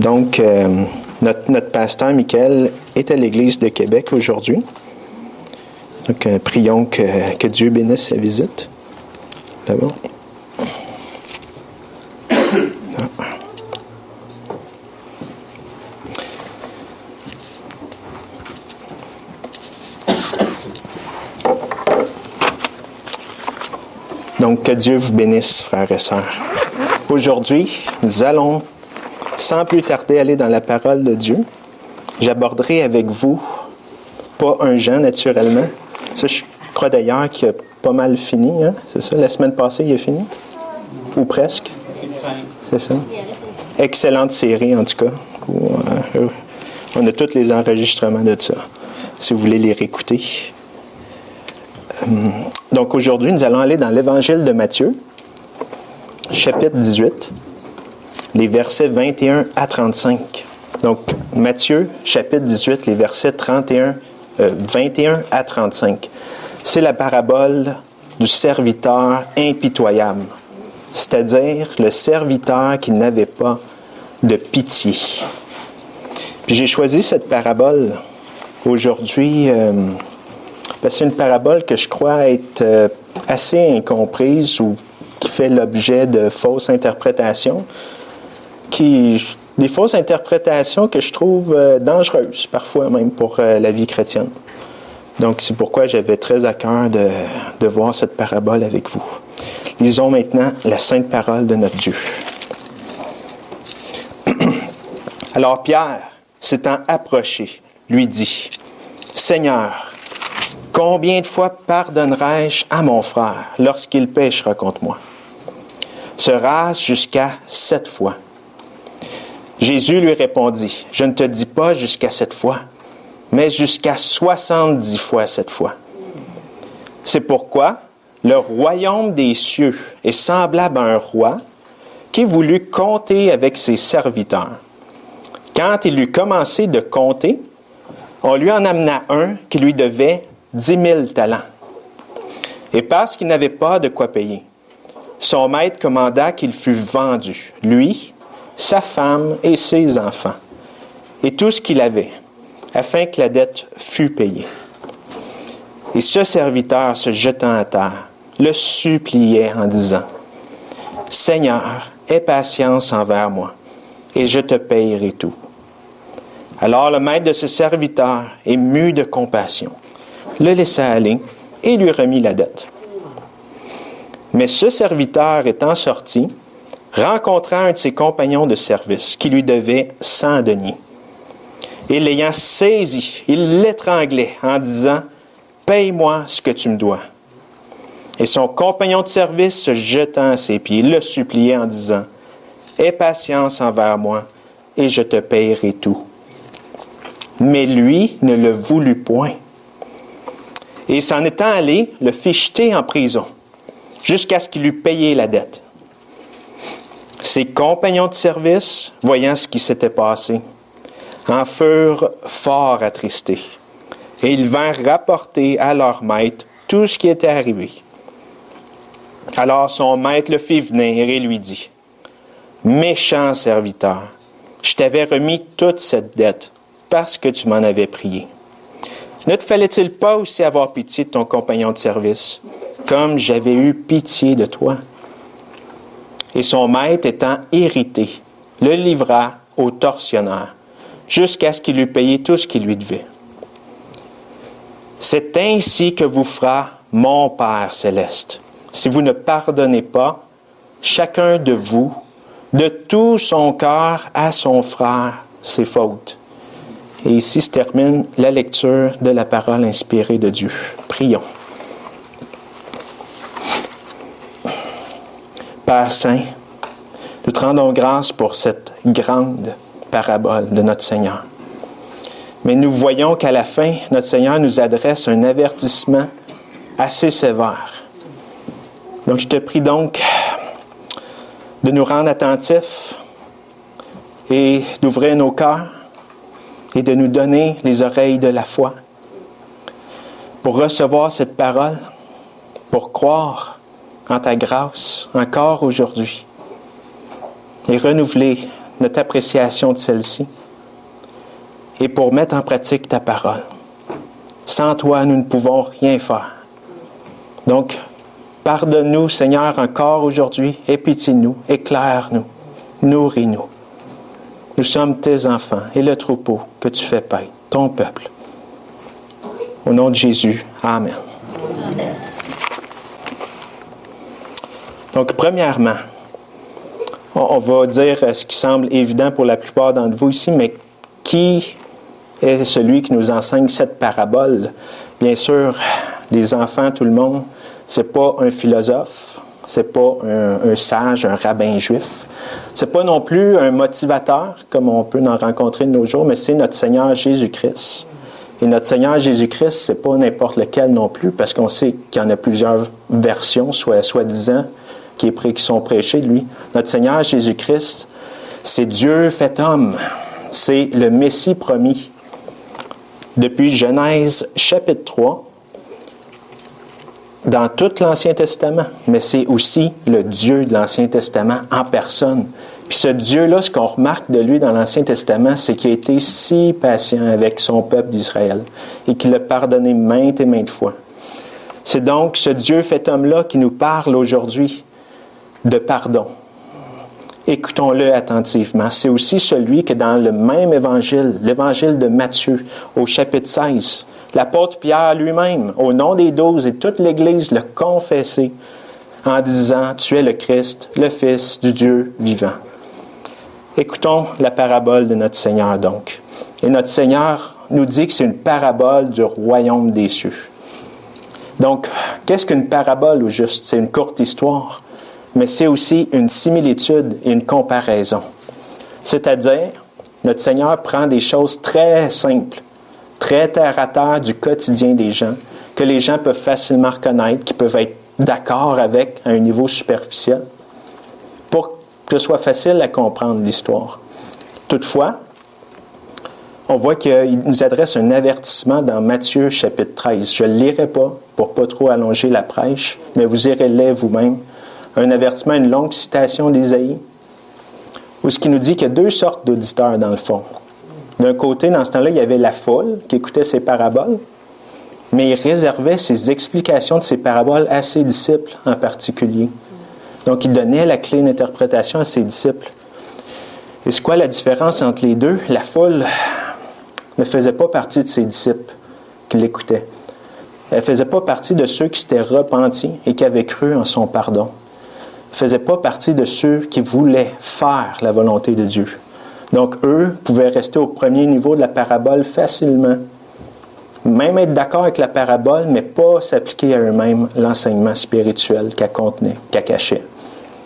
Donc, notre pasteur, Michael, est à l'Église de Québec aujourd'hui. Donc, prions que Dieu bénisse sa visite. D'abord. Donc, que Dieu vous bénisse, frères et sœurs. Aujourd'hui, nous allons, sans plus tarder, aller dans la parole de Dieu. J'aborderai avec vous, pas un Jean, naturellement. Ça, je crois d'ailleurs qu'il a pas mal fini, hein? C'est ça? La semaine passée, il a fini? Ou presque? C'est ça? Excellente série, en tout cas. On a tous les enregistrements de ça, si vous voulez les réécouter. Donc aujourd'hui, nous allons aller dans l'Évangile de Matthieu, chapitre 18, les versets 21 à 35. Donc Matthieu, chapitre 18, les versets 21 à 35. C'est la parabole du serviteur impitoyable, c'est-à-dire le serviteur qui n'avait pas de pitié. Puis j'ai choisi cette parabole aujourd'hui parce que c'est une parabole que je crois être assez incomprise ou qui fait l'objet de fausses interprétations, des fausses interprétations que je trouve dangereuses, parfois même pour la vie chrétienne. Donc c'est pourquoi j'avais très à cœur de voir cette parabole avec vous. Lisons maintenant la sainte parole de notre Dieu. Alors Pierre, s'étant approché, lui dit, « Seigneur, combien de fois pardonnerai-je à mon frère lorsqu'il péchera contre moi? Sera-ce jusqu'à 7 fois? » Jésus lui répondit, « Je ne te dis pas jusqu'à 7 fois, mais jusqu'à 70 fois 7 fois. C'est pourquoi le royaume des cieux est semblable à un roi qui voulut compter avec ses serviteurs. Quand il eut commencé de compter, on lui en amena un qui lui devait 10 000 talents. Et parce qu'il n'avait pas de quoi payer, son maître commanda qu'il fût vendu, lui, sa femme et ses enfants, et tout ce qu'il avait, afin que la dette fût payée. Et ce serviteur, se jetant à terre, le suppliait en disant, « Seigneur, aie patience envers moi, et je te payerai tout. » Alors le maître de ce serviteur, ému de compassion, le laissa aller et lui remit la dette. Mais ce serviteur étant sorti, rencontra un de ses compagnons de service qui lui devait 100 deniers. Et l'ayant saisi, il l'étranglait en disant, « Paye-moi ce que tu me dois. » Et son compagnon de service, se jetant à ses pieds, le suppliait en disant, « Aie patience envers moi, et je te payerai tout. » Mais lui ne le voulut point. Et s'en étant allé, le fit jeter en prison, jusqu'à ce qu'il eût payé la dette. Ses compagnons de service, voyant ce qui s'était passé, en furent fort attristés. Et ils vinrent rapporter à leur maître tout ce qui était arrivé. Alors son maître le fit venir et lui dit, « Méchant serviteur, je t'avais remis toute cette dette parce que tu m'en avais prié. Ne te fallait-il pas aussi avoir pitié de ton compagnon de service, comme j'avais eu pitié de toi? » Et son maître, étant irrité, le livra au tortionnaire, jusqu'à ce qu'il eût payé tout ce qu'il lui devait. C'est ainsi que vous fera mon Père céleste, si vous ne pardonnez pas chacun de vous, de tout son cœur à son frère, ses fautes. Et ici se termine la lecture de la parole inspirée de Dieu. Prions. Père Saint, nous te rendons grâce pour cette grande parabole de notre Seigneur. Mais nous voyons qu'à la fin, notre Seigneur nous adresse un avertissement assez sévère. Donc je te prie donc de nous rendre attentifs et d'ouvrir nos cœurs et de nous donner les oreilles de la foi pour recevoir cette parole, pour croire en ta grâce encore aujourd'hui et renouveler notre appréciation de celle-ci et pour mettre en pratique ta parole. Sans toi, nous ne pouvons rien faire. Donc, pardonne-nous, Seigneur, encore aujourd'hui. Aie pitié de nous, éclaire-nous, nourris-nous. Nous sommes tes enfants et le troupeau que tu fais paître, ton peuple. Au nom de Jésus, Amen. Donc, premièrement, on va dire ce qui semble évident pour la plupart d'entre vous ici, mais qui est celui qui nous enseigne cette parabole? Bien sûr, les enfants, tout le monde, c'est pas un philosophe, c'est pas un sage, un rabbin juif. C'est pas non plus un motivateur, comme on peut en rencontrer de nos jours, mais c'est notre Seigneur Jésus-Christ. Et notre Seigneur Jésus-Christ, c'est pas n'importe lequel non plus, parce qu'on sait qu'il y en a plusieurs versions, soi-disant, qui sont prêchées de lui. Notre Seigneur Jésus-Christ, c'est Dieu fait homme. C'est le Messie promis. Depuis Genèse chapitre 3, dans tout l'Ancien Testament, mais c'est aussi le Dieu de l'Ancien Testament en personne. Puis ce Dieu-là, ce qu'on remarque de lui dans l'Ancien Testament, c'est qu'il a été si patient avec son peuple d'Israël et qu'il l'a pardonné maintes et maintes fois. C'est donc ce Dieu fait homme-là qui nous parle aujourd'hui de pardon. Écoutons-le attentivement. C'est aussi celui que dans le même évangile, l'évangile de Matthieu, au chapitre 16, l'apôtre Pierre lui-même, au nom des 12 et toute l'Église, l'a confessé en disant « Tu es le Christ, le Fils du Dieu vivant ». Écoutons la parabole de notre Seigneur donc. Et notre Seigneur nous dit que c'est une parabole du royaume des cieux. Donc, qu'est-ce qu'une parabole au juste? C'est une courte histoire, mais c'est aussi une similitude et une comparaison. C'est-à-dire, notre Seigneur prend des choses très simples, très terre-à-terre du quotidien des gens, que les gens peuvent facilement reconnaître, qui peuvent être d'accord avec à un niveau superficiel, pour que ce soit facile à comprendre l'histoire. Toutefois, on voit qu'il nous adresse un avertissement dans Matthieu chapitre 13. Je ne le lirai pas pour ne pas trop allonger la prêche, mais vous irez lire vous-même. Un avertissement, une longue citation d'Ésaïe, où ce qui nous dit qu'il y a deux sortes d'auditeurs dans le fond. D'un côté, dans ce temps-là, il y avait la foule qui écoutait ses paraboles, mais il réservait ses explications de ses paraboles à ses disciples en particulier. Donc, il donnait la clé d'interprétation à ses disciples. Et c'est quoi la différence entre les deux? La foule ne faisait pas partie de ses disciples qui l'écoutaient. Elle ne faisait pas partie de ceux qui s'étaient repentis et qui avaient cru en son pardon. Elle ne faisait pas partie de ceux qui voulaient faire la volonté de Dieu. Donc, eux pouvaient rester au premier niveau de la parabole facilement. Même être d'accord avec la parabole, mais pas s'appliquer à eux-mêmes l'enseignement spirituel qu'elle contenait, qu'elle cachait.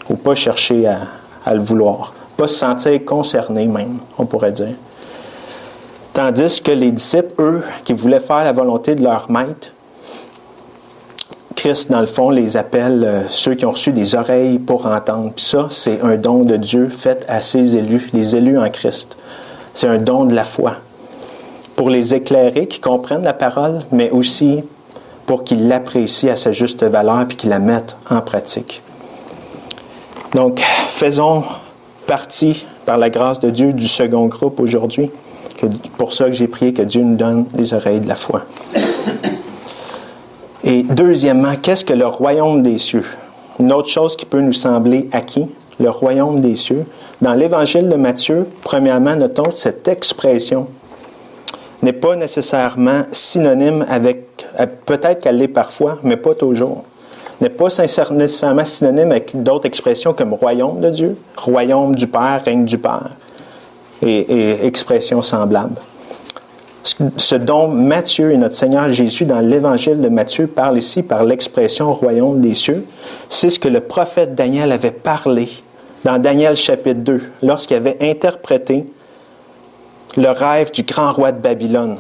Ou pas chercher à le vouloir. Pas se sentir concerné même, on pourrait dire. Tandis que les disciples, eux, qui voulaient faire la volonté de leur maître, Christ, dans le fond, les appelle ceux qui ont reçu des oreilles pour entendre. Puis ça, c'est un don de Dieu fait à ses élus, les élus en Christ. C'est un don de la foi. Pour les éclairer, qui comprennent la parole, mais aussi pour qu'ils l'apprécient à sa juste valeur puis qu'ils la mettent en pratique. Donc, faisons partie, par la grâce de Dieu, du second groupe aujourd'hui. Pour ça que j'ai prié que Dieu nous donne les oreilles de la foi. Et deuxièmement, qu'est-ce que le royaume des cieux? Une autre chose qui peut nous sembler acquis, le royaume des cieux. Dans l'évangile de Matthieu, premièrement, notons que cette expression n'est pas nécessairement synonyme avec, peut-être qu'elle l'est parfois, mais pas toujours, n'est pas nécessairement synonyme avec d'autres expressions comme royaume de Dieu, royaume du Père, règne du Père, et expressions semblables. Ce dont Matthieu et notre Seigneur Jésus, dans l'évangile de Matthieu, parlent ici par l'expression royaume des cieux, c'est ce que le prophète Daniel avait parlé dans Daniel chapitre 2, lorsqu'il avait interprété le rêve du grand roi de Babylone.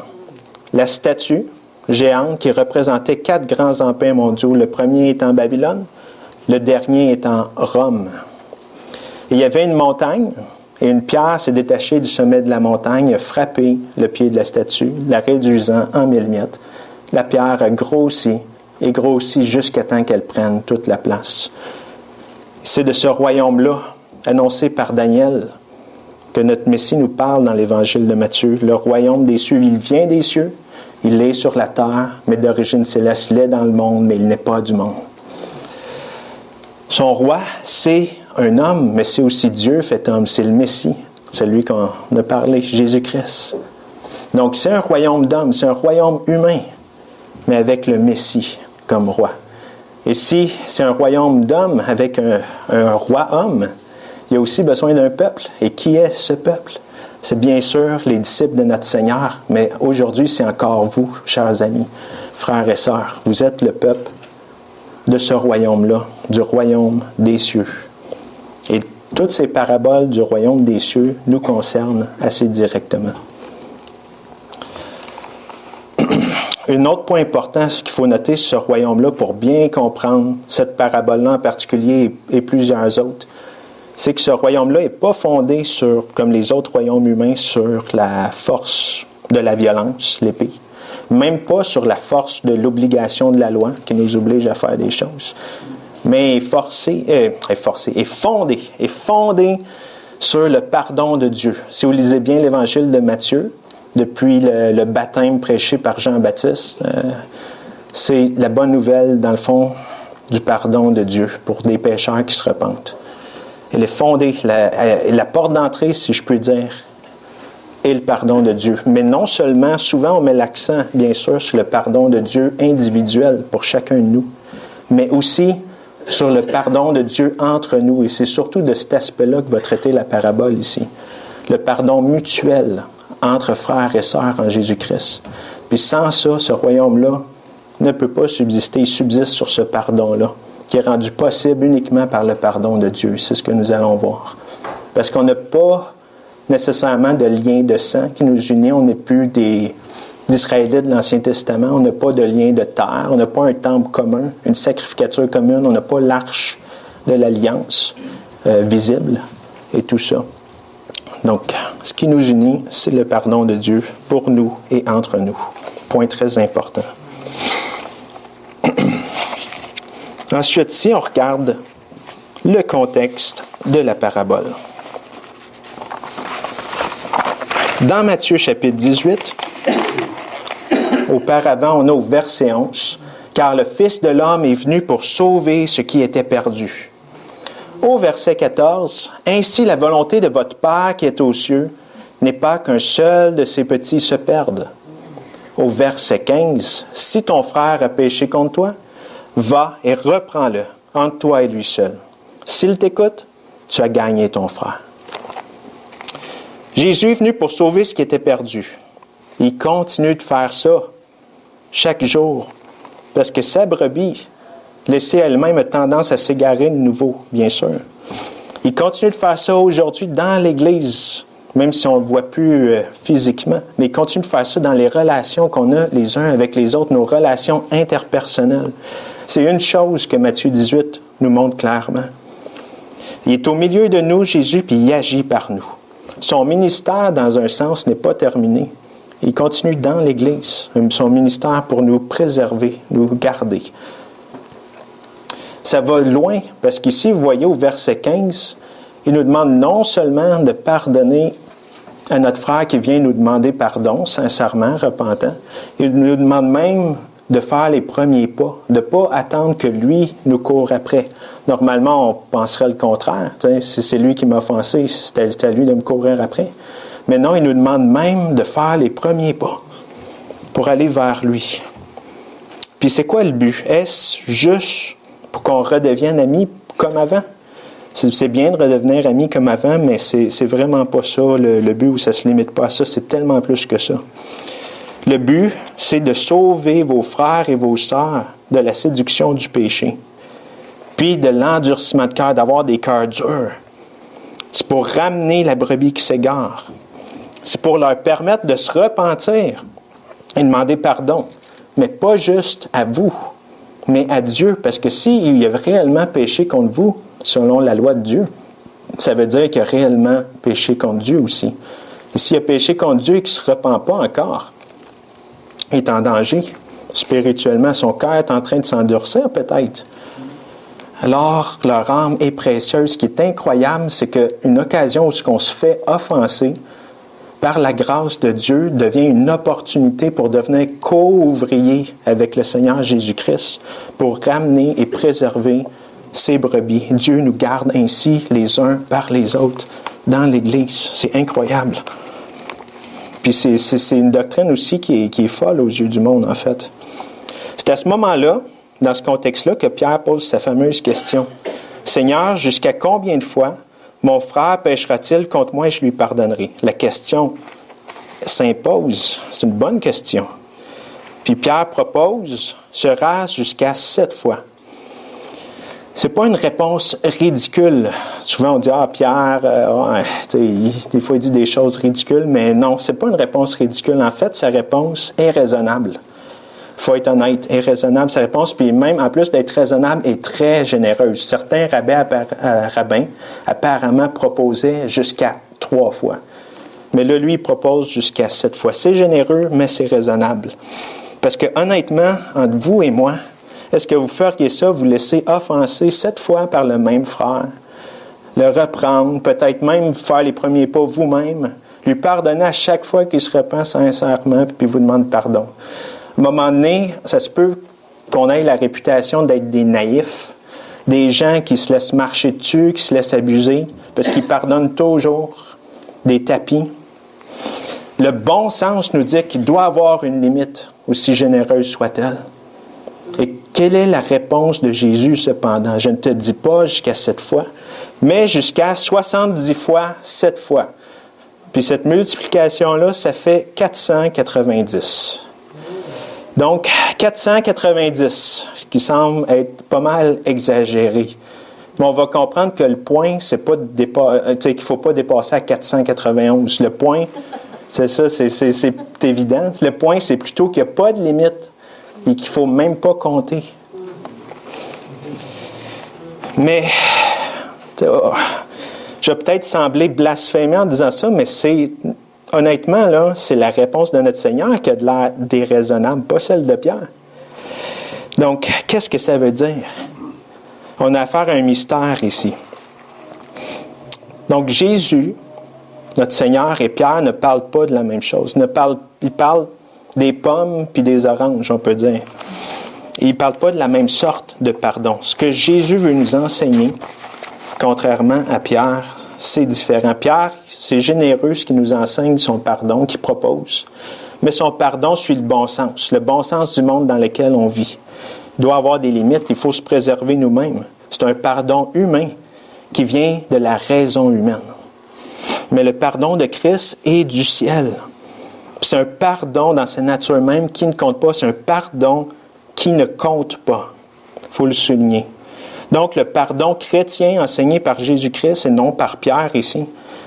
La statue géante qui représentait 4 grands empires mondiaux, le premier étant Babylone, le dernier étant Rome. Et il y avait une montagne, et une pierre s'est détachée du sommet de la montagne, a frappé le pied de la statue, la réduisant en 1000 miettes. La pierre a grossi et grossi jusqu'à temps qu'elle prenne toute la place. C'est de ce royaume-là, annoncé par Daniel, que notre Messie nous parle dans l'Évangile de Matthieu. Le royaume des cieux, il vient des cieux, il est sur la terre, mais d'origine céleste, il est dans le monde, mais il n'est pas du monde. Son roi, c'est un homme, mais c'est aussi Dieu fait homme, c'est le Messie, celui qu'on a parlé, Jésus-Christ. Donc c'est un royaume d'hommes, c'est un royaume humain, mais avec le Messie comme roi. Et si c'est un royaume d'hommes avec un roi-homme, il y a aussi besoin d'un peuple. Et qui est ce peuple? C'est bien sûr les disciples de notre Seigneur, mais aujourd'hui, c'est encore vous, chers amis, frères et sœurs. Vous êtes le peuple de ce royaume-là, du royaume des cieux. Et toutes ces paraboles du royaume des cieux nous concernent assez directement. Un autre point important qu'il faut noter sur ce royaume-là pour bien comprendre cette parabole-là en particulier et plusieurs autres, c'est que ce royaume-là n'est pas fondé sur, comme les autres royaumes humains, sur la force de la violence, l'épée. Même pas sur la force de l'obligation de la loi qui nous oblige à faire des choses. Mais est fondé sur le pardon de Dieu. Si vous lisez bien l'Évangile de Matthieu, depuis le baptême prêché par Jean-Baptiste, c'est la bonne nouvelle, dans le fond, du pardon de Dieu pour des pécheurs qui se repentent. Elle est fondée, la porte d'entrée, si je peux dire, est le pardon de Dieu. Mais non seulement, souvent on met l'accent, bien sûr, sur le pardon de Dieu individuel pour chacun de nous, mais aussi sur le pardon de Dieu entre nous. Et c'est surtout de cet aspect-là que va traiter la parabole ici. Le pardon mutuel entre frères et sœurs en Jésus-Christ. Puis sans ça, ce royaume-là ne peut pas subsister. Il subsiste sur ce pardon-là, qui est rendu possible uniquement par le pardon de Dieu. C'est ce que nous allons voir. Parce qu'on n'a pas nécessairement de lien de sang qui nous unit. On n'est plus des Israélites de l'Ancien Testament. On n'a pas de lien de terre. On n'a pas un temple commun, une sacrificature commune. On n'a pas l'arche de l'Alliance visible et tout ça. Donc, ce qui nous unit, c'est le pardon de Dieu pour nous et entre nous. Point très important. Ensuite, si on regarde le contexte de la parabole. Dans Matthieu chapitre 18, auparavant, on a au verset 11, « Car le Fils de l'homme est venu pour sauver ce qui était perdu. » Au verset 14, « Ainsi la volonté de votre Père qui est aux cieux n'est pas qu'un seul de ses petits se perde. » Au verset 15, « Si ton frère a péché contre toi, va et reprends-le entre toi et lui seul. S'il t'écoute, tu as gagné ton frère. » Jésus est venu pour sauver ce qui était perdu. Il continue de faire ça chaque jour, parce que sa brebis, laissée elle-même, a tendance à s'égarer de nouveau, bien sûr. Il continue de faire ça aujourd'hui dans l'Église, même si on ne le voit plus physiquement, mais il continue de faire ça dans les relations qu'on a les uns avec les autres, nos relations interpersonnelles. C'est une chose que Matthieu 18 nous montre clairement. Il est au milieu de nous, Jésus, puis il agit par nous. Son ministère, dans un sens, n'est pas terminé. Il continue dans l'Église, son ministère pour nous préserver, nous garder. Ça va loin, parce qu'ici, vous voyez au verset 15, il nous demande non seulement de pardonner à notre frère qui vient nous demander pardon, sincèrement, repentant, il nous demande même de faire les premiers pas, de ne pas attendre que lui nous court après. Normalement, on penserait le contraire. Si c'est lui qui m'a offensé, c'est à lui de me courir après. Mais non, il nous demande même de faire les premiers pas pour aller vers lui. Puis c'est quoi le but? Est-ce juste pour qu'on redevienne amis comme avant? C'est bien de redevenir amis comme avant, mais c'est vraiment pas ça le but, où ça ne se limite pas à ça. C'est tellement plus que ça. Le but, c'est de sauver vos frères et vos sœurs de la séduction du péché, puis de l'endurcissement de cœur, d'avoir des cœurs durs. C'est pour ramener la brebis qui s'égare. C'est pour leur permettre de se repentir et demander pardon. Mais pas juste à vous, mais à Dieu. Parce que s'il y a réellement péché contre vous, selon la loi de Dieu, ça veut dire qu'il y a réellement péché contre Dieu aussi. Et s'il y a péché contre Dieu et qu'il ne se repent pas encore, est en danger spirituellement. Son cœur est en train de s'endurcir peut-être. alors leur âme est précieuse. Ce qui est incroyable, c'est qu'une occasion où on se fait offenser, par la grâce de Dieu, devient une opportunité pour devenir co-ouvrier avec le Seigneur Jésus-Christ, pour ramener et préserver ses brebis. Dieu nous garde ainsi les uns par les autres dans l'Église. C'est incroyable. Puis c'est une doctrine aussi qui est folle aux yeux du monde, en fait. C'est à ce moment-là, dans ce contexte-là, que Pierre pose sa fameuse question. « Seigneur, jusqu'à combien de fois mon frère péchera-t-il contre moi et je lui pardonnerai? » La question s'impose. C'est une bonne question. Puis Pierre propose, sera jusqu'à 7 fois. C'est pas une réponse ridicule. Souvent on dit, Pierre, des fois il dit des choses ridicules, mais non, c'est pas une réponse ridicule. En fait, sa réponse est raisonnable. Il faut être honnête, est raisonnable sa réponse, puis même, en plus d'être raisonnable, est très généreuse. Certains rabbins apparemment proposaient jusqu'à 3 fois. Mais là, lui, il propose jusqu'à 7 fois. C'est généreux, mais c'est raisonnable. Parce que, honnêtement, entre vous et moi, est-ce que vous feriez ça, vous laisser offenser 7 fois par le même frère, le reprendre, peut-être même faire les premiers pas vous-même, lui pardonner à chaque fois qu'il se repent sincèrement, puis vous demande pardon? À un moment donné, ça se peut qu'on ait la réputation d'être des naïfs, des gens qui se laissent marcher dessus, qui se laissent abuser, parce qu'ils pardonnent toujours, des tapis. Le bon sens nous dit qu'il doit avoir une limite, aussi généreuse soit-elle. Et quelle est la réponse de Jésus, cependant? Je ne te dis pas jusqu'à 7 fois, mais jusqu'à 70 fois, 7 fois. Puis cette multiplication-là, ça fait 490. Donc, 490, ce qui semble être pas mal exagéré. Mais on va comprendre que le point, c'est pas qu'il ne faut pas dépasser à 491. Le point, c'est ça, c'est évident. Le point, c'est plutôt qu'il n'y a pas de limite et qu'il ne faut même pas compter. Mais, je vais peut-être sembler blasphémé en disant ça, mais honnêtement, là, c'est la réponse de notre Seigneur qui a de l'air déraisonnable, pas celle de Pierre. Donc, qu'est-ce que ça veut dire? On a affaire à un mystère ici. Donc, Jésus, notre Seigneur et Pierre ne parlent pas de la même chose. Ils parlent des pommes puis des oranges, on peut dire. Et ils ne parlent pas de la même sorte de pardon. Ce que Jésus veut nous enseigner, contrairement à Pierre, c'est différent. Pierre, c'est généreux ce qu'il nous enseigne, son pardon qu'il propose. Mais son pardon suit le bon sens du monde dans lequel on vit. Il doit avoir des limites, il faut se préserver nous-mêmes. C'est un pardon humain qui vient de la raison humaine. Mais le pardon de Christ est du ciel. C'est un pardon dans sa nature même qui ne compte pas, c'est un pardon qui ne compte pas. Il faut le souligner. Donc, le pardon chrétien enseigné par Jésus-Christ et non par Pierre ici,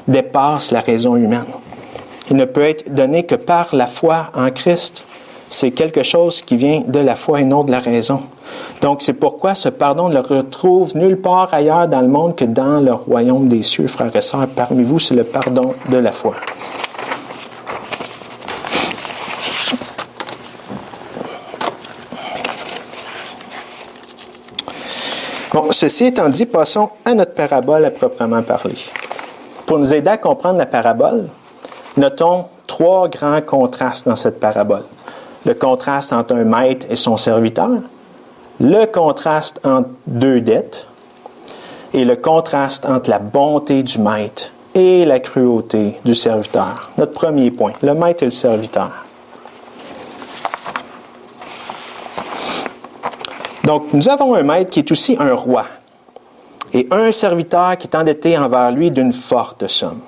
dépasse la raison humaine. Il ne peut être donné que par la foi en Christ. C'est quelque chose qui vient de la foi et non de la raison. Donc, c'est pourquoi ce pardon ne le retrouve nulle part ailleurs dans le monde que dans le royaume des cieux, frères et sœurs. Parmi vous, c'est le pardon de la foi. Bon, ceci étant dit, passons à notre parabole à proprement parler. Pour nous aider à comprendre la parabole, notons 3 grands contrastes dans cette parabole. Le contraste entre un maître et son serviteur, le contraste entre 2 dettes et le contraste entre la bonté du maître et la cruauté du serviteur. Notre premier point, le maître et le serviteur. Donc, nous avons un maître qui est aussi un roi et un serviteur qui est endetté envers lui d'une forte somme.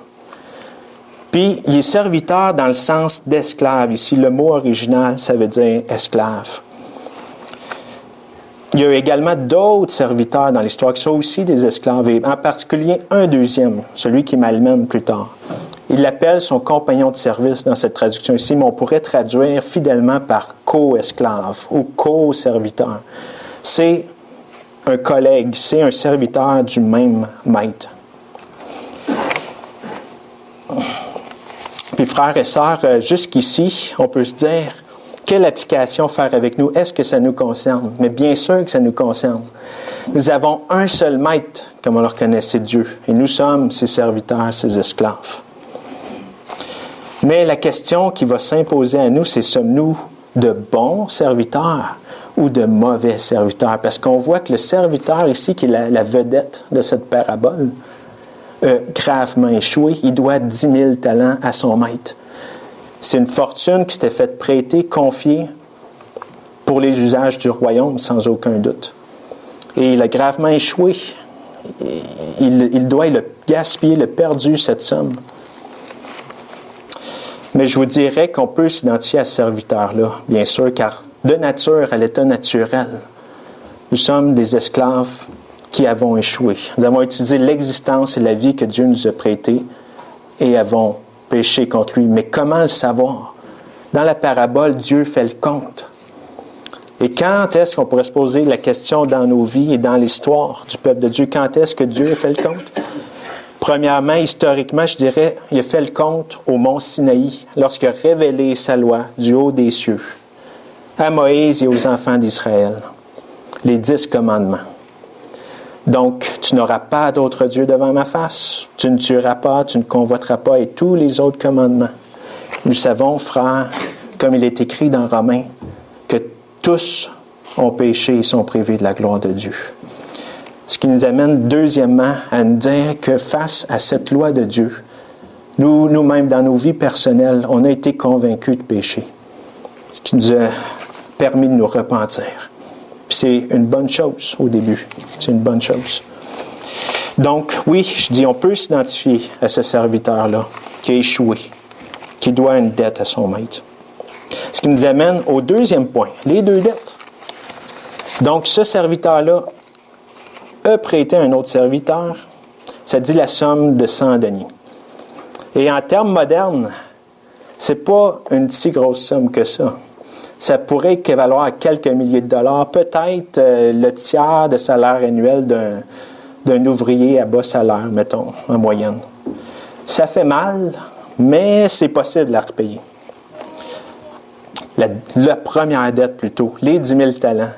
Puis, il est serviteur dans le sens d'esclave. Ici, le mot original, ça veut dire esclave. Il y a également d'autres serviteurs dans l'histoire qui sont aussi des esclaves, et en particulier un deuxième, celui qui m'amène plus tard. Il l'appelle son compagnon de service dans cette traduction ici, mais on pourrait traduire fidèlement par co-esclave ou co-serviteur. C'est un collègue, c'est un serviteur du même maître. Puis frères et sœurs, jusqu'ici, on peut se dire, quelle application faire avec nous? Est-ce que ça nous concerne? Mais bien sûr que ça nous concerne. Nous avons un seul maître, comme on le reconnaît, c'est Dieu. Et nous sommes ses serviteurs, ses esclaves. Mais la question qui va s'imposer à nous, c'est sommes-nous de bons serviteurs ou de mauvais serviteurs? Parce qu'on voit que le serviteur ici, qui est la vedette de cette parabole, a gravement échoué. Il doit 10 000 talents à son maître. C'est une fortune qui s'était faite prêter, confiée pour les usages du royaume, sans aucun doute. Et il a gravement échoué. Il doit le gaspiller, le perdu, cette somme. Mais je vous dirais qu'on peut s'identifier à ce serviteur-là, bien sûr, car de nature, à l'état naturel, nous sommes des esclaves qui avons échoué. Nous avons utilisé l'existence et la vie que Dieu nous a prêtée et avons péché contre lui. Mais comment le savoir? Dans la parabole, Dieu fait le compte. Et quand est-ce qu'on pourrait se poser la question dans nos vies et dans l'histoire du peuple de Dieu? Quand est-ce que Dieu a fait le compte? Premièrement, historiquement, je dirais, il a fait le compte au mont Sinaï, lorsqu'il a révélé sa loi du haut des cieux à Moïse et aux enfants d'Israël. Les 10 commandements. Donc, tu n'auras pas d'autre Dieu devant ma face, tu ne tueras pas, tu ne convoiteras pas, et tous les autres commandements. Nous savons, frères, comme il est écrit dans Romains, que tous ont péché et sont privés de la gloire de Dieu. Ce qui nous amène deuxièmement à nous dire que face à cette loi de Dieu, nous-mêmes dans nos vies personnelles, on a été convaincus de pécher. Ce qui nous a permis de nous repentir. Puis c'est une bonne chose au début. C'est une bonne chose. Donc, oui, je dis, on peut s'identifier à ce serviteur-là qui a échoué, qui doit une dette à son maître. Ce qui nous amène au deuxième point, les 2 dettes. Donc, ce serviteur-là a prêté à un autre serviteur, ça dit la somme de 100 deniers. Et en termes modernes, c'est pas une si grosse somme que ça. Ça pourrait équivaloir à quelques milliers de dollars, peut-être le tiers de salaire annuel d'un ouvrier à bas salaire, mettons, en moyenne. Ça fait mal, mais c'est possible de la repayer. La première dette, plutôt, les 10 000 talents.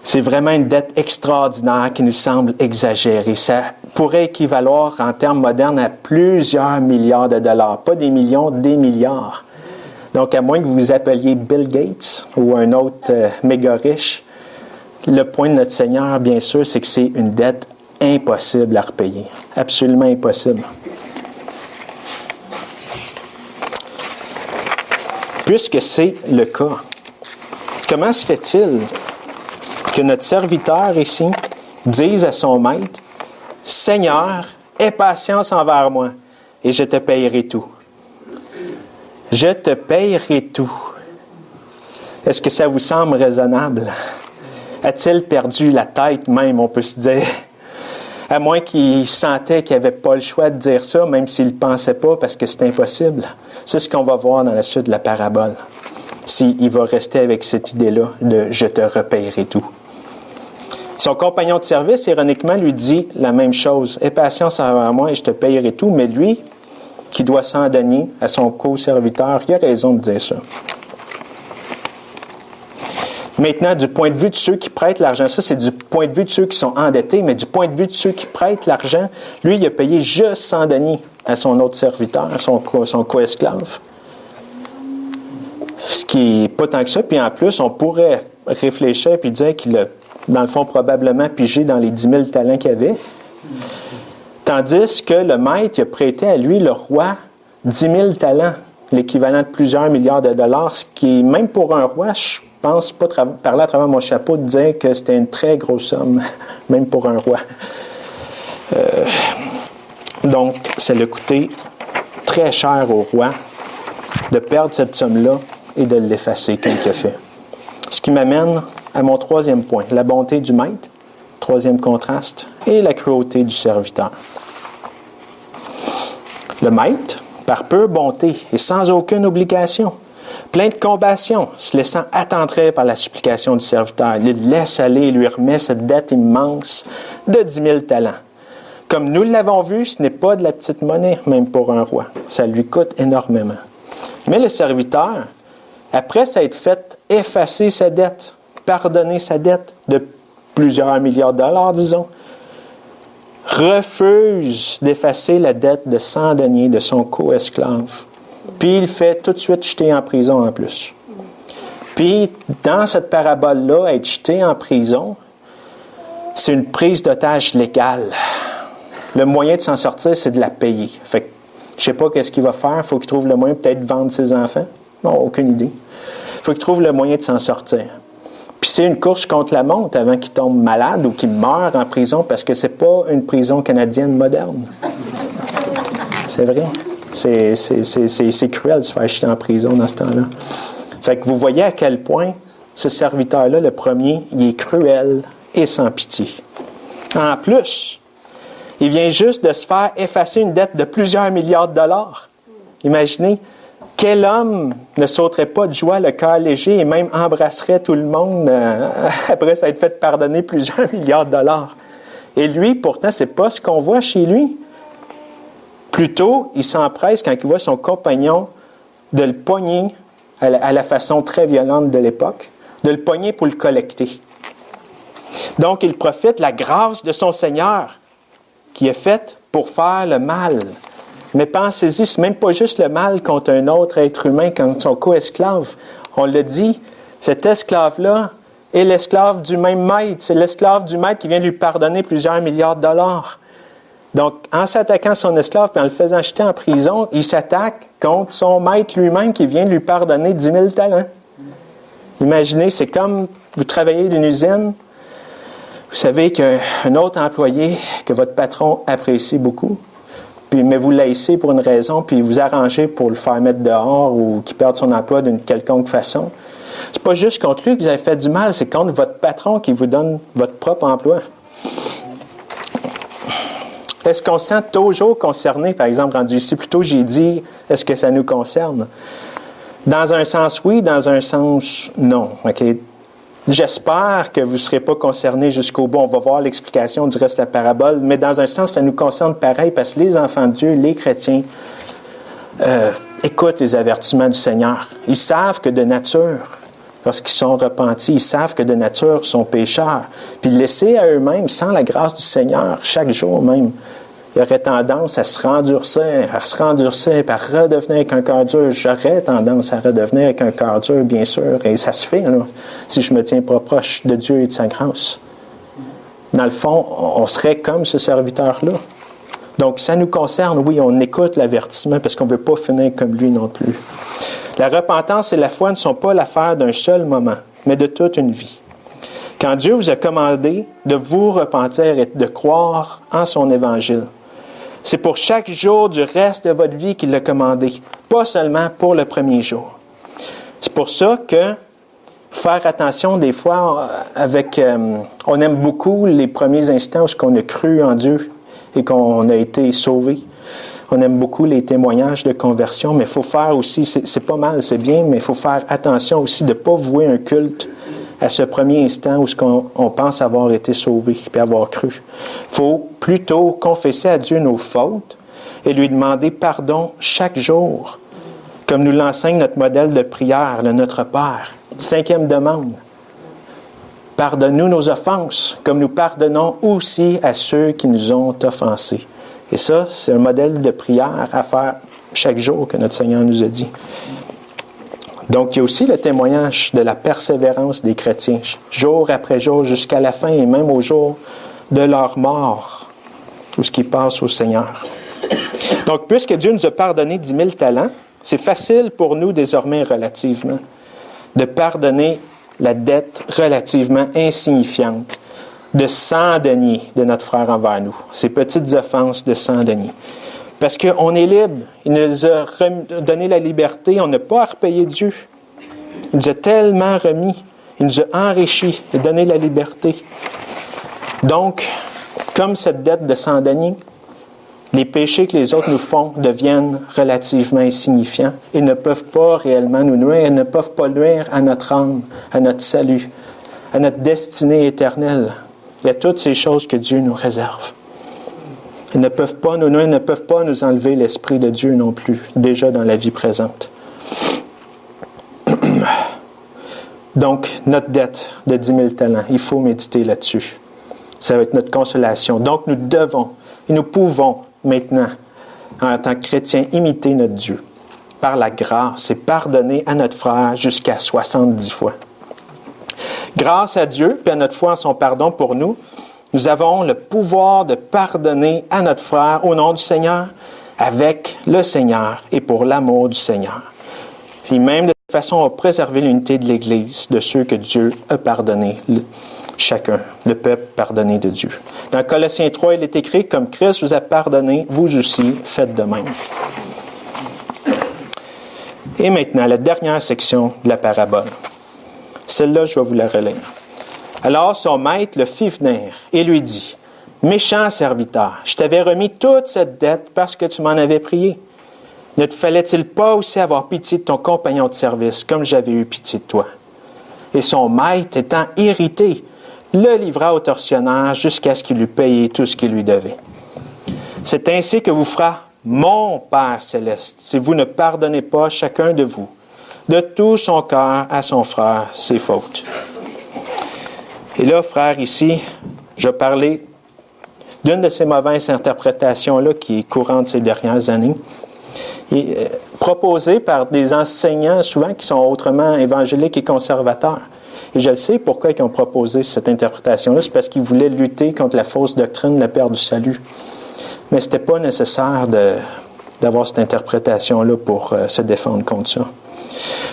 C'est vraiment une dette extraordinaire qui nous semble exagérée. Ça pourrait équivaloir en termes modernes à plusieurs milliards de dollars. Pas des millions, des milliards. Donc, à moins que vous vous appeliez Bill Gates ou un autre méga riche, le point de notre Seigneur, bien sûr, c'est que c'est une dette impossible à repayer. Absolument impossible. Puisque c'est le cas, comment se fait-il que notre serviteur ici dise à son maître, « Seigneur, aie patience envers moi, et je te payerai tout. » Je te payerai tout. Est-ce que ça vous semble raisonnable? A-t-il perdu la tête même, on peut se dire? À moins qu'il sentait qu'il n'avait pas le choix de dire ça, même s'il ne le pensait pas, parce que c'est impossible. C'est ce qu'on va voir dans la suite de la parabole. S'il va rester avec cette idée-là de « je te repayerai tout ». Son compagnon de service, ironiquement, lui dit la même chose. « Aie patience envers moi et je te payerai tout », mais lui, qui doit 100 deniers à son co-serviteur, il a raison de dire ça. Maintenant, du point de vue de ceux qui prêtent l'argent, ça c'est du point de vue de ceux qui sont endettés, mais du point de vue de ceux qui prêtent l'argent, lui, il a payé juste 100 deniers à son autre serviteur, son co-esclave. Ce qui n'est pas tant que ça. Puis en plus, on pourrait réfléchir et dire qu'il a, dans le fond, probablement pigé dans les 10 000 talents qu'il avait. Tandis que le maître il a prêté à lui, le roi, 10 000 talents, l'équivalent de plusieurs milliards de dollars, ce qui est, même pour un roi, je pense pas parler à travers mon chapeau, de dire que c'était une très grosse somme, même pour un roi. Donc, ça lui a coûté très cher au roi de perdre cette somme-là et de l'effacer comme il a fait. Ce qui m'amène à mon troisième point, la bonté du maître, troisième contraste, et la cruauté du serviteur. Le maître, par pure bonté et sans aucune obligation, plein de compassion, se laissant attendrir par la supplication du serviteur, il laisse aller et lui remet cette dette immense de 10 000 talents. Comme nous l'avons vu, ce n'est pas de la petite monnaie, même pour un roi. Ça lui coûte énormément. Mais le serviteur, après s'être fait effacer sa dette, pardonner sa dette de plusieurs milliards de dollars, disons, refuse d'effacer la dette de 100 deniers de son co-esclave. Puis il fait tout de suite jeter en prison en plus. Puis, dans cette parabole-là, être jeté en prison, c'est une prise d'otage légale. Le moyen de s'en sortir, c'est de la payer. Fait que, je ne sais pas qu'est-ce qu'il va faire. Il faut qu'il trouve le moyen, peut-être vendre ses enfants. Non, aucune idée. Il faut qu'il trouve le moyen de s'en sortir. Puis c'est une course contre la montre avant qu'il tombe malade ou qu'il meure en prison parce que c'est pas une prison canadienne moderne. C'est vrai. C'est cruel de se faire jeter en prison dans ce temps-là. Fait que vous voyez à quel point ce serviteur-là, le premier, il est cruel et sans pitié. En plus, il vient juste de se faire effacer une dette de plusieurs milliards de dollars. Imaginez, quel homme ne sauterait pas de joie, le cœur léger, et même embrasserait tout le monde après s'être fait pardonner plusieurs milliards de dollars? Et lui, pourtant, c'est pas ce qu'on voit chez lui. Plutôt, il s'empresse quand il voit son compagnon de le pogner à la façon très violente de l'époque, de le pogner pour le collecter. Donc, il profite de la grâce de son Seigneur qui est faite pour faire le mal. Mais pensez-y, c'est même pas juste le mal contre un autre être humain, contre son co-esclave. On l'a dit, cet esclave-là est l'esclave du même maître. C'est l'esclave du maître qui vient de lui pardonner plusieurs milliards de dollars. Donc, en s'attaquant à son esclave et en le faisant jeter en prison, il s'attaque contre son maître lui-même qui vient de lui pardonner 10 000 talents. Imaginez, c'est comme vous travaillez d'une usine, vous savez qu'un autre employé que votre patron apprécie beaucoup, mais vous laissez pour une raison, puis vous arrangez pour le faire mettre dehors ou qu'il perde son emploi d'une quelconque façon. C'est pas juste contre lui que vous avez fait du mal, c'est contre votre patron qui vous donne votre propre emploi. Est-ce qu'on se sent toujours concerné, par exemple, rendu ici? Plutôt, j'ai dit, est-ce que ça nous concerne? Dans un sens, oui. Dans un sens, non. Okay? J'espère que vous ne serez pas concernés jusqu'au bout. On va voir l'explication du reste de la parabole. Mais dans un sens, ça nous concerne pareil parce que les enfants de Dieu, les chrétiens, écoutent les avertissements du Seigneur. Ils savent que de nature, lorsqu'ils sont repentis, ils savent que de nature sont pécheurs. Puis laissés à eux-mêmes, sans la grâce du Seigneur, chaque jour même, ils auraient tendance à se rendurcir, puis à redevenir avec un cœur dur. J'aurais tendance à redevenir avec un cœur dur, bien sûr, et ça se fait, là, si je me tiens pas proche de Dieu et de sa grâce. Dans le fond, on serait comme ce serviteur-là. Donc, ça nous concerne, oui, on écoute l'avertissement parce qu'on ne veut pas finir comme lui non plus. La repentance et la foi ne sont pas l'affaire d'un seul moment, mais de toute une vie. Quand Dieu vous a commandé de vous repentir et de croire en son évangile, c'est pour chaque jour du reste de votre vie qu'il l'a commandé, pas seulement pour le premier jour. C'est pour ça que faire attention des fois on aime beaucoup les premiers instants où on a cru en Dieu et qu'on a été sauvé. On aime beaucoup les témoignages de conversion, mais il faut faire aussi, c'est pas mal, c'est bien, mais il faut faire attention aussi de ne pas vouer un culte à ce premier instant où on pense avoir été sauvé et avoir cru. Il faut plutôt confesser à Dieu nos fautes et lui demander pardon chaque jour, comme nous l'enseigne notre modèle de prière, le Notre Père. 5e demande. Pardonne-nous nos offenses, comme nous pardonnons aussi à ceux qui nous ont offensés. Et ça, c'est un modèle de prière à faire chaque jour que notre Seigneur nous a dit. Donc, il y a aussi le témoignage de la persévérance des chrétiens, jour après jour, jusqu'à la fin et même au jour de leur mort, tout ce qui passe au Seigneur. Donc, puisque Dieu nous a pardonné 10 000 talents, c'est facile pour nous désormais relativement de pardonner la dette relativement insignifiante de 100 deniers de notre frère envers nous. Ces petites offenses de 100 deniers. Parce qu'on est libre. Il nous a donné la liberté. On n'a pas à repayer Dieu. Il nous a tellement remis. Il nous a enrichis et donné la liberté. Donc, comme cette dette de 100 deniers, les péchés que les autres nous font deviennent relativement insignifiants et ne peuvent pas réellement nous nuire, et ne peuvent pas nuire à notre âme, à notre salut, à notre destinée éternelle. Il y a toutes ces choses que Dieu nous réserve. Ils ne peuvent pas nous nuire, ils ne peuvent pas nous enlever l'Esprit de Dieu non plus, déjà dans la vie présente. Donc, notre dette de 10 000 talents, il faut méditer là-dessus. Ça va être notre consolation. Donc, nous devons et nous pouvons maintenant, en tant que chrétiens, imiter notre Dieu par la grâce et pardonner à notre frère jusqu'à 70 fois. Grâce à Dieu et à notre foi en son pardon pour nous, nous avons le pouvoir de pardonner à notre frère au nom du Seigneur, avec le Seigneur et pour l'amour du Seigneur. Puis même de cette façon, on va préserver l'unité de l'Église, de ceux que Dieu a pardonnés, chacun, le peuple pardonné de Dieu. Dans Colossiens 3, il est écrit, « Comme Christ vous a pardonné, vous aussi faites de même. » Et maintenant, la dernière section de la parabole. Celle-là, je vais vous la relire. Alors son maître le fit venir et lui dit, « Méchant serviteur, je t'avais remis toute cette dette parce que tu m'en avais prié. Ne te fallait-il pas aussi avoir pitié de ton compagnon de service, comme j'avais eu pitié de toi? » Et son maître, étant irrité, le livra au tortionnaire jusqu'à ce qu'il eût payé tout ce qu'il lui devait. C'est ainsi que vous fera mon Père céleste, si vous ne pardonnez pas chacun de vous, de tout son cœur à son frère, ses fautes. Et là, frère, ici, je vais parler d'une de ces mauvaises interprétations-là qui est courante ces dernières années, et proposée par des enseignants souvent qui sont autrement évangéliques et conservateurs. Et je le sais pourquoi ils ont proposé cette interprétation-là, c'est parce qu'ils voulaient lutter contre la fausse doctrine, la perte du salut. Mais ce n'était pas nécessaire d'avoir cette interprétation-là pour se défendre contre ça.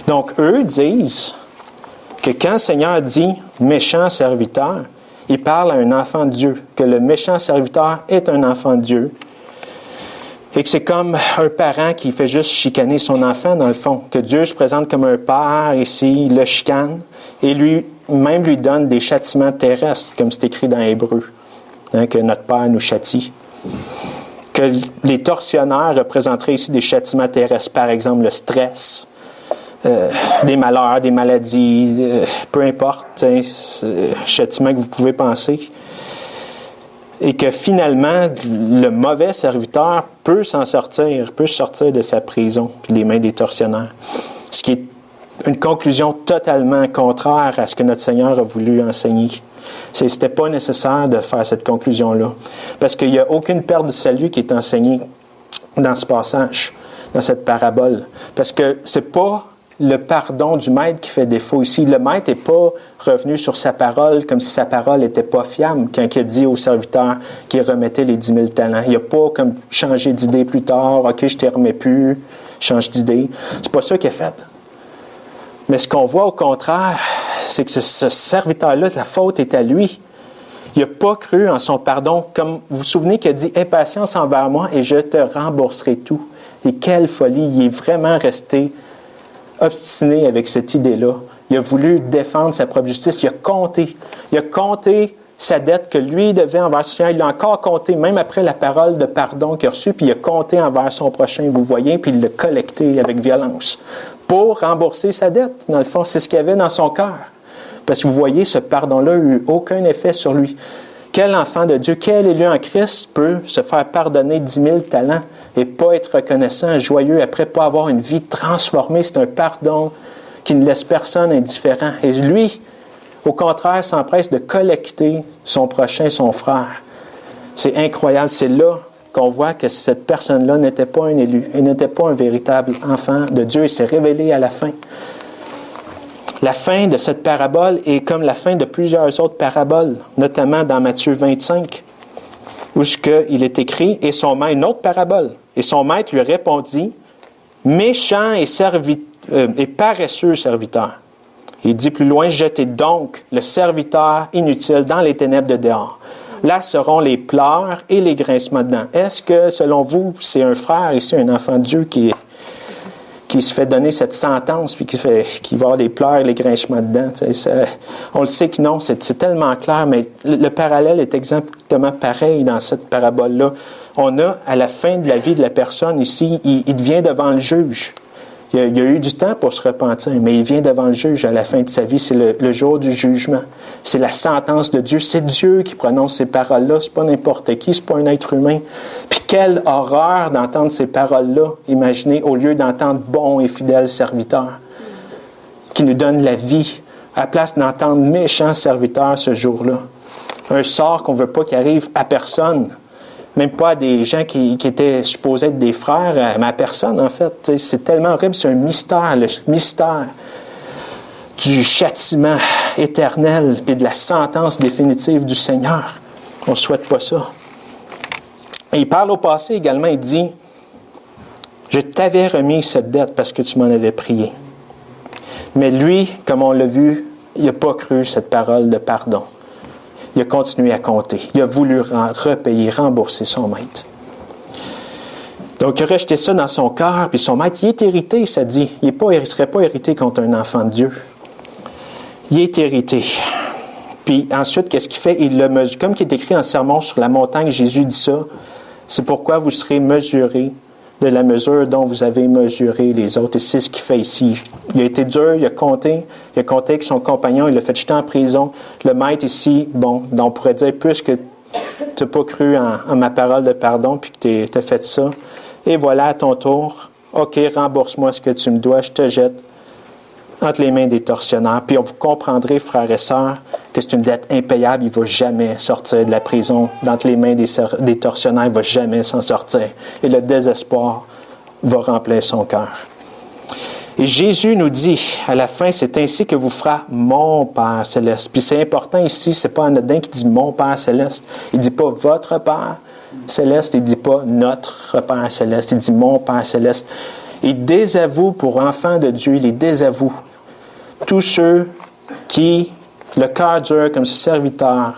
Donc, eux disent que quand le Seigneur dit « méchant serviteur », il parle à un enfant de Dieu, que le méchant serviteur est un enfant de Dieu, et que c'est comme un parent qui fait juste chicaner son enfant, dans le fond, que Dieu se présente comme un père ici, il le chicane, et lui-même lui donne des châtiments terrestres, comme c'est écrit dans Hébreu, que notre Père nous châtie. Que les tortionnaires représenteraient ici des châtiments terrestres, par exemple le stress, des malheurs, des maladies, peu importe, châtiment que vous pouvez penser. Et que finalement, le mauvais serviteur peut s'en sortir, peut sortir de sa prison, puis des mains des tortionnaires. Ce qui est une conclusion totalement contraire à ce que notre Seigneur a voulu enseigner. Ce n'était pas nécessaire de faire cette conclusion-là. Parce qu'il n'y a aucune perte de salut qui est enseignée dans ce passage, dans cette parabole. Parce que ce n'est pas le pardon du maître qui fait défaut ici. Le maître n'est pas revenu sur sa parole comme si sa parole n'était pas fiable quand il a dit au serviteur qu'il remettait les 10 000 talents. Il n'a pas comme changé d'idée plus tard. « OK, je ne te remets plus, change d'idée. » C'est pas ça qu'il a fait. Mais ce qu'on voit au contraire, c'est que ce serviteur-là, la faute est à lui. Il n'a pas cru en son pardon. Comme vous vous souvenez qu'il a dit « Aie patience envers moi et je te rembourserai tout. » Et quelle folie! Il est vraiment resté obstiné avec cette idée-là. Il a voulu défendre sa propre justice. Il a compté sa dette que lui devait envers son Seigneur. Il l'a encore compté, même après la parole de pardon qu'il a reçue, puis il a compté envers son prochain, vous voyez, puis il l'a collecté avec violence pour rembourser sa dette. Dans le fond, c'est ce qu'il y avait dans son cœur. Parce que vous voyez, ce pardon-là n'a eu aucun effet sur lui. Quel enfant de Dieu, quel élu en Christ peut se faire pardonner 10 000 talents et pas être reconnaissant, joyeux, après pas avoir une vie transformée? C'est un pardon qui ne laisse personne indifférent. Et lui, au contraire, s'empresse de collecter son prochain, son frère. C'est incroyable. C'est là qu'on voit que cette personne-là n'était pas un élu et n'était pas un véritable enfant de Dieu. Il s'est révélé à la fin. La fin de cette parabole est comme la fin de plusieurs autres paraboles, notamment dans Matthieu 25, où il est écrit, une autre parabole, et son maître lui répondit, « Méchant et paresseux serviteur. » Il dit plus loin, « Jetez donc le serviteur inutile dans les ténèbres de dehors. Là seront les pleurs et les grincements de dents. » Est-ce que, selon vous, c'est un frère ici, un enfant de Dieu qui se fait donner cette sentence, puis qui va avoir des pleurs et les grincements de dents? On le sait que non, c'est tellement clair, mais le parallèle est exactement pareil dans cette parabole-là. On a, à la fin de la vie de la personne ici, il vient devant le juge. Il a eu du temps pour se repentir, mais il vient devant le juge à la fin de sa vie. C'est le jour du jugement. C'est la sentence de Dieu. C'est Dieu qui prononce ces paroles-là. C'est pas n'importe qui, c'est pas un être humain. Puis quelle horreur d'entendre ces paroles-là, imaginez, au lieu d'entendre bon et fidèle serviteur qui nous donne la vie à la place d'entendre méchant serviteur ce jour-là. Un sort qu'on ne veut pas qu'il arrive à personne, même pas à des gens qui étaient supposés être des frères, mais à personne en fait. T'sais, c'est tellement horrible, c'est un mystère, le mystère du châtiment éternel et de la sentence définitive du Seigneur. On ne souhaite pas ça. Et il parle au passé également, il dit « Je t'avais remis cette dette parce que tu m'en avais prié. » Mais lui, comme on l'a vu, il n'a pas cru cette parole de pardon. Il a continué à compter. Il a voulu repayer, rembourser son maître. Donc, il a rejeté ça dans son cœur, puis son maître, il est hérité, ça dit. Il ne serait pas hérité contre un enfant de Dieu. Il est hérité. Puis ensuite, qu'est-ce qu'il fait? Il le mesure. Comme il est écrit en Sermon sur la montagne, Jésus dit ça. C'est pourquoi vous serez mesurés de la mesure dont vous avez mesuré les autres. Et c'est ce qu'il fait ici. Il a été dur, il a compté avec son compagnon, il l'a fait jeter en prison. Le maître ici, bon, on pourrait dire, puisque tu n'as pas cru en ma parole de pardon, puis que tu as fait ça, et voilà, à ton tour, OK, rembourse-moi ce que tu me dois, je te jette entre les mains des tortionnaires. Puis vous comprendrez, frères et sœurs, que c'est une dette impayable. Il ne va jamais sortir de la prison d'entre les mains des tortionnaires. Il ne va jamais s'en sortir. Et le désespoir va remplir son cœur. Et Jésus nous dit, à la fin, c'est ainsi que vous fera mon Père céleste. Puis c'est important ici, c'est pas anodin qui dit mon Père céleste. Il ne dit pas votre Père céleste, il ne dit pas notre Père céleste, il dit mon Père céleste. Il désavoue pour enfants de Dieu, il les désavoue. Tous ceux qui, le cœur dur comme ce serviteur,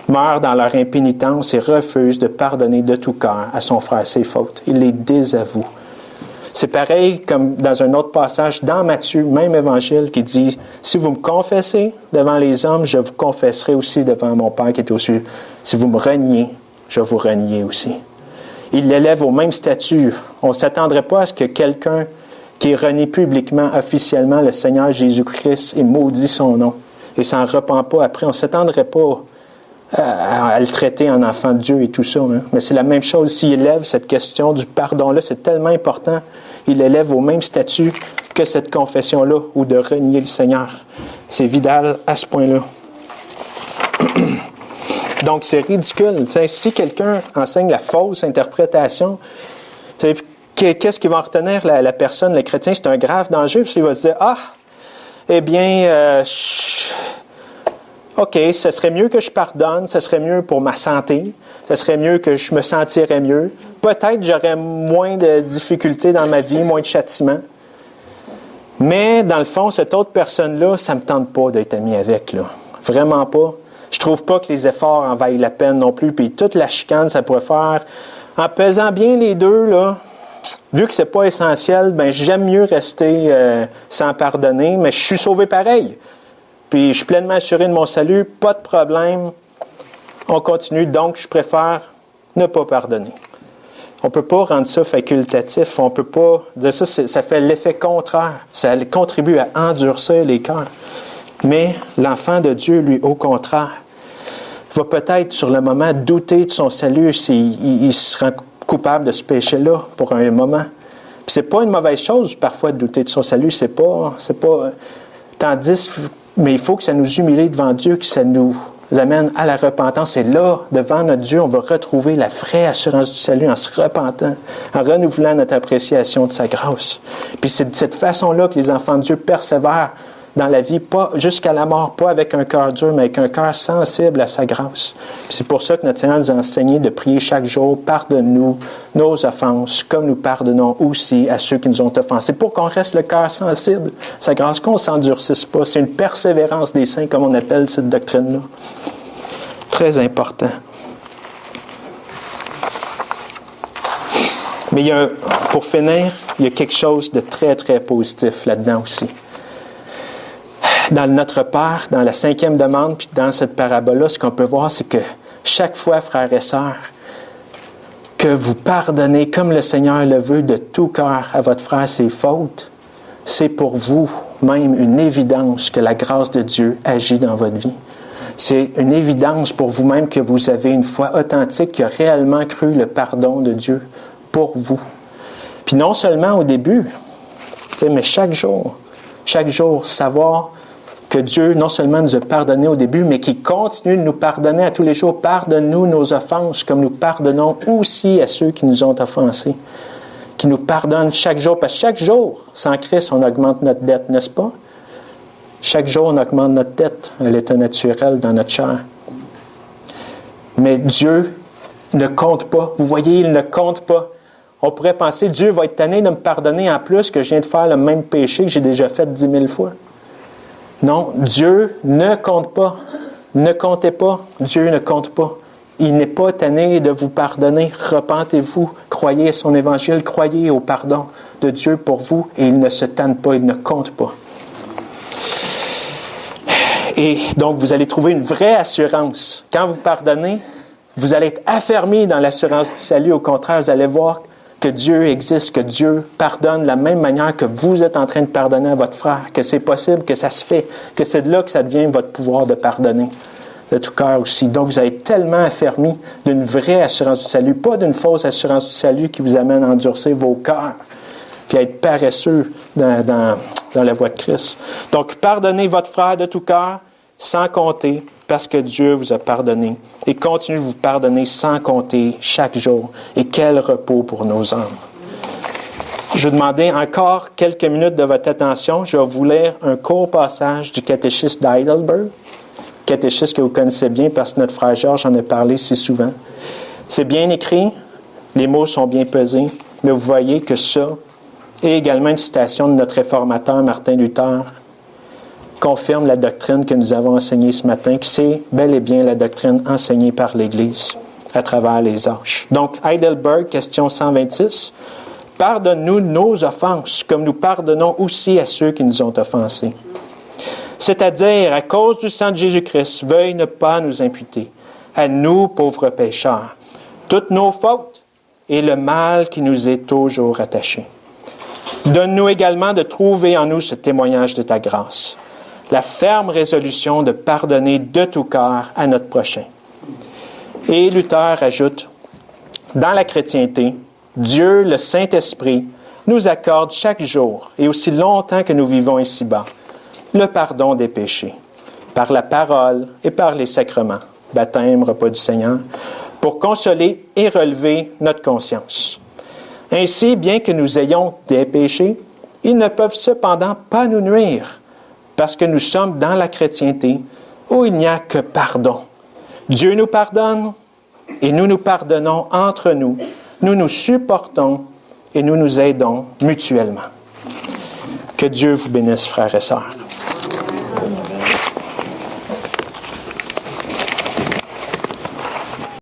meurent dans leur impénitence et refusent de pardonner de tout cœur à son frère ses fautes. Il les désavoue. C'est pareil comme dans un autre passage dans Matthieu, même évangile, qui dit « Si vous me confessez devant les hommes, je vous confesserai aussi devant mon Père qui est aux cieux. Si vous me reniez, je vous renier aussi. » Il l'élève au même statut. On ne s'attendrait pas à ce que quelqu'un qui renie publiquement, officiellement le Seigneur Jésus-Christ et maudit son nom et s'en repent pas après, on ne s'attendrait pas à le traiter en enfant de Dieu et tout ça. Hein. Mais c'est la même chose. S'il élève cette question du pardon-là, c'est tellement important. Il l'élève au même statut que cette confession-là ou de renier le Seigneur. C'est vital à ce point-là. Donc, c'est ridicule. T'sais, si quelqu'un enseigne la fausse interprétation, qu'est-ce qu'il va en retenir la personne, le chrétien? C'est un grave danger, parce qu'il va se dire, eh bien, OK, ce serait mieux que je pardonne, ce serait mieux pour ma santé, ce serait mieux que je me sentirais mieux. Peut-être j'aurais moins de difficultés dans ma vie, moins de châtiments. Mais, dans le fond, cette autre personne-là, ça ne me tente pas d'être ami avec, là. Vraiment pas. Je trouve pas que les efforts en vaillent la peine non plus. Puis toute la chicane, ça pourrait faire... En pesant bien les deux, là, vu que c'est pas essentiel, ben j'aime mieux rester sans pardonner, mais je suis sauvé pareil. Puis je suis pleinement assuré de mon salut, pas de problème. On continue, donc je préfère ne pas pardonner. On ne peut pas rendre ça facultatif. On ne peut pas dire ça, ça fait l'effet contraire. Ça contribue à endurcir les cœurs. Mais l'enfant de Dieu, lui, au contraire, va peut-être sur le moment douter de son salut s'il se rend coupable de ce péché-là pour un moment. Puis c'est pas une mauvaise chose parfois de douter de son salut, c'est pas tandis, mais il faut que ça nous humilie devant Dieu, que ça nous amène à la repentance. Et là, devant notre Dieu, on va retrouver la vraie assurance du salut en se repentant, en renouvelant notre appréciation de sa grâce. Puis c'est de cette façon-là que les enfants de Dieu persévèrent dans la vie, pas jusqu'à la mort, pas avec un cœur dur, mais avec un cœur sensible à sa grâce. Puis c'est pour ça que notre Seigneur nous a enseigné de prier chaque jour, pardonne-nous nos offenses, comme nous pardonnons aussi à ceux qui nous ont offensés, pour qu'on reste le cœur sensible à sa grâce, qu'on ne s'endurcisse pas. C'est une persévérance des saints, comme on appelle cette doctrine-là. Très important. Mais pour finir, il y a quelque chose de très, très positif là-dedans aussi. Dans notre Père, dans la 5e demande, puis dans cette parabole-là, ce qu'on peut voir, c'est que chaque fois, frères et sœurs, que vous pardonnez comme le Seigneur le veut de tout cœur à votre frère ses fautes, c'est pour vous même une évidence que la grâce de Dieu agit dans votre vie. C'est une évidence pour vous-même que vous avez une foi authentique qui a réellement cru le pardon de Dieu pour vous. Puis non seulement au début, mais chaque jour, savoir que Dieu non seulement nous a pardonné au début, mais qu'il continue de nous pardonner à tous les jours. Pardonne-nous nos offenses, comme nous pardonnons aussi à ceux qui nous ont offensés. Qui nous pardonne chaque jour, parce que chaque jour, sans Christ, on augmente notre dette, n'est-ce pas? Chaque jour, on augmente notre dette à l'état naturel dans notre chair. Mais Dieu ne compte pas. Vous voyez, il ne compte pas. On pourrait penser, Dieu va être tanné de me pardonner en plus que je viens de faire le même péché que j'ai déjà fait 10 000 fois. Non, Dieu ne compte pas. Ne comptez pas. Dieu ne compte pas. Il n'est pas tanné de vous pardonner. Repentez-vous. Croyez à son évangile. Croyez au pardon de Dieu pour vous. Et il ne se tanne pas. Il ne compte pas. Et donc, vous allez trouver une vraie assurance. Quand vous pardonnez, vous allez être affermis dans l'assurance du salut. Au contraire, vous allez voir que Dieu existe, que Dieu pardonne de la même manière que vous êtes en train de pardonner à votre frère, que c'est possible, que ça se fait, que c'est de là que ça devient votre pouvoir de pardonner de tout cœur aussi. Donc, vous allez être tellement affermis d'une vraie assurance du salut, pas d'une fausse assurance du salut qui vous amène à endurcir vos cœurs, puis à être paresseux dans la voie de Christ. Donc, pardonnez votre frère de tout cœur, sans compter, parce que Dieu vous a pardonné. Et continuez de vous pardonner sans compter chaque jour. Et quel repos pour nos âmes. Je vais demander encore quelques minutes de votre attention. Je vais vous lire un court passage du catéchisme d'Heidelberg. Catéchisme que vous connaissez bien parce que notre frère Georges en a parlé si souvent. C'est bien écrit, les mots sont bien pesés, mais vous voyez que ça, et également une citation de notre réformateur Martin Luther, confirme la doctrine que nous avons enseignée ce matin, que c'est bel et bien la doctrine enseignée par l'Église à travers les âges. Donc, Heidelberg, question 126. « Pardonne-nous nos offenses, comme nous pardonnons aussi à ceux qui nous ont offensés. C'est-à-dire, à cause du sang de Jésus-Christ, veuille ne pas nous imputer, à nous, pauvres pécheurs, toutes nos fautes et le mal qui nous est toujours attaché. Donne-nous également de trouver en nous ce témoignage de ta grâce, la ferme résolution de pardonner de tout cœur à notre prochain. » Et Luther ajoute, « Dans la chrétienté, Dieu, le Saint-Esprit, nous accorde chaque jour et aussi longtemps que nous vivons ici-bas, le pardon des péchés, par la parole et par les sacrements, baptême, repas du Seigneur, pour consoler et relever notre conscience. Ainsi, bien que nous ayons des péchés, ils ne peuvent cependant pas nous nuire, parce que nous sommes dans la chrétienté où il n'y a que pardon. Dieu nous pardonne et nous nous pardonnons entre nous. Nous nous supportons et nous nous aidons mutuellement. Que Dieu vous bénisse, frères et sœurs.